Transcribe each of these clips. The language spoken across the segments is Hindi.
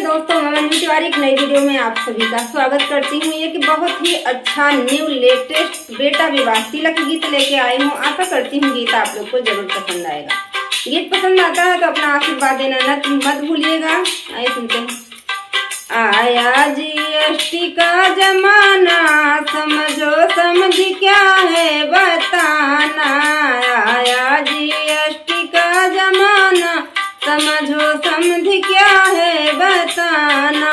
दोस्तों, मैं मंजू तिवारी एक नई वीडियो में आप सभी का स्वागत करती हूँ। ये कि बहुत ही अच्छा न्यू लेटेस्ट बेटा विवाह तिलक गीत लेके आई हूँ। आशा करती हूँ गीत आप लोग को जरूर पसंद आएगा। गीत पसंद आता है तो अपना आशीर्वाद देना मत भूलिएगा। आइए सुनते हैं। आया जीएसटी का जमाना, समझो समझ क्या है बताना। आया जीएसटी का जमाना, समझो समझ क्या है बताना।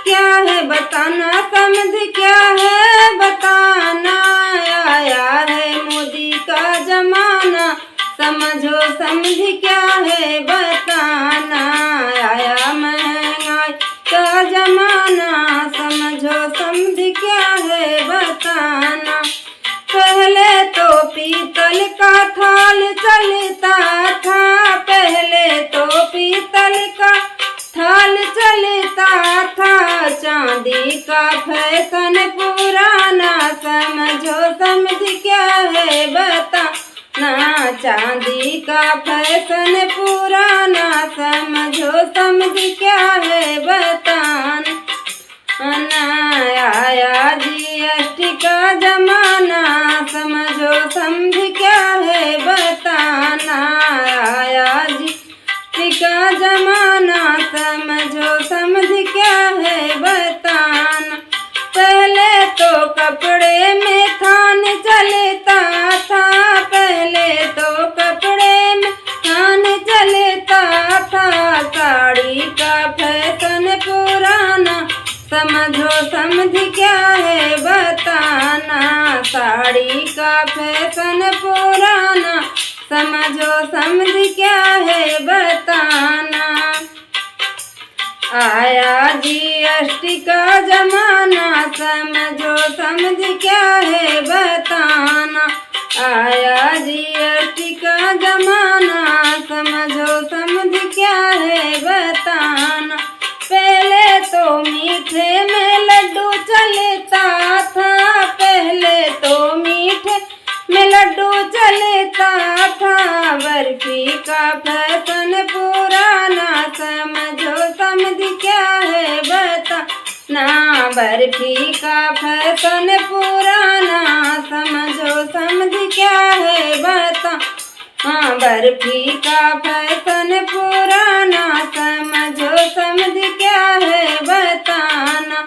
क्या है बताना, समझ क्या है बताना। आया है मोदी का जमाना, समझो समझ क्या है बताना। आया महंगाई का जमाना, समझो समझ क्या है बताना। पहले तो पीतल का थाल चलता था, पहले तो पीतल का थाल चलता था। चांदी का फैशन पुराना, समझो समझ क्या है बताना। चांदी का फैशन पुराना, समझो समझ क्या है बताना। आया जीएसटी का जमाना, समझो समझ क्या है बताना। आया जीएसटी का जमाना, समझो समझ क्या है बताना। पहले तो कपड़े में थान चलता था, पहले तो कपड़े में थान चलता था। साड़ी का फैशन पुराना, समझो समझ क्या है बताना। साड़ी का फैशन पुराना, समझो समझ क्या है बताना। आया जीएसटी का जमाना, समझो समझ क्या है बताना। आया जीएसटी का जमाना, समझो समझ क्या है बताना। पहले तो मीठे में लड्डू चलता था, पहले तो मीठे में लड्डू चलता था। बर्फी का फैशन पुराना, समझो समझ क्या है बताना। बर्फी का फैशन पुराना, समझो समझ क्या है बताना। बर्फी का फैशन पुराना, समझो समझ क्या है बताना।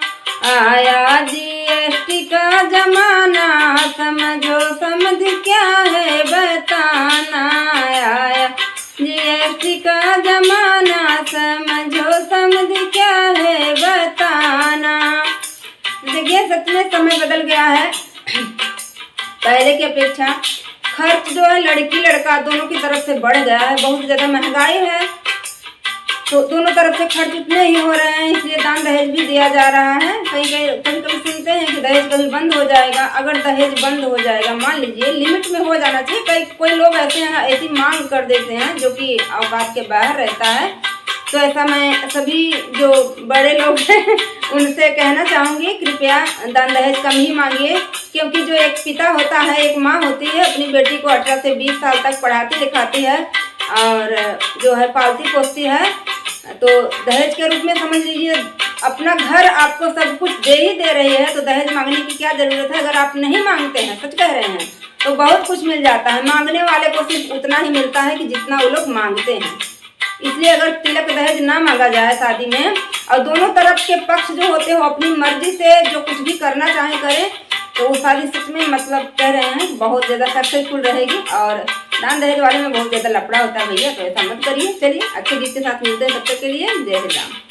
आया जीएसटी का जमाना, समझो समझ क्या है बताना। आया जीएसटी का जमाना, समझो समझ क्या है बताना। देखिए, सच में समय बदल गया है। पहले की अपेक्षा खर्च जो है लड़की लड़का दोनों की तरफ से बढ़ गया है। बहुत ज़्यादा महंगाई है तो दोनों तरफ से खर्च उतने ही हो रहे हैं, इसलिए दान दहेज भी दिया जा रहा है। कभी सुनते हैं कि दहेज कभी बंद हो जाएगा। अगर दहेज बंद हो जाएगा, मान लीजिए कोई लिमिट में हो जाना चाहिए। कोई लोग ऐसे हैं, ऐसी मांग कर देते हैं जो कि औकात के बाहर रहता है। तो ऐसा मैं सभी जो बड़े लोग हैं उनसे कहना चाहूँगी, कृपया दान दहेज कम ही मांगिए। क्योंकि जो एक पिता होता है, एक माँ होती है, अपनी बेटी को 18 से 20 साल तक पढ़ाती लिखाती है और जो है पालती पोसती है। तो दहेज के रूप में समझ लीजिए अपना घर आपको सब कुछ दे ही दे रही है, तो दहेज मांगने की क्या ज़रूरत है। अगर आप नहीं मांगते हैं, सच कह रहे हैं, तो बहुत कुछ मिल जाता है। मांगने वाले को सिर्फ उतना ही मिलता है कि जितना वो लोग मांगते हैं। इसलिए अगर तिलक दहेज ना मांगा जाए शादी में, और दोनों तरफ के पक्ष जो होते हो अपनी मर्जी से जो कुछ भी करना चाहे करें, तो वो शादी सच में मतलब कह रहे हैं बहुत ज़्यादा सक्सेसफुल रहेगी। और दान दहेज वाले में बहुत ज़्यादा लफड़ा होता है भैया, तो ऐसा मत करिए। चलिए अच्छे गीत के साथ मिलते हैं, तब तक के लिए जय श्री राम।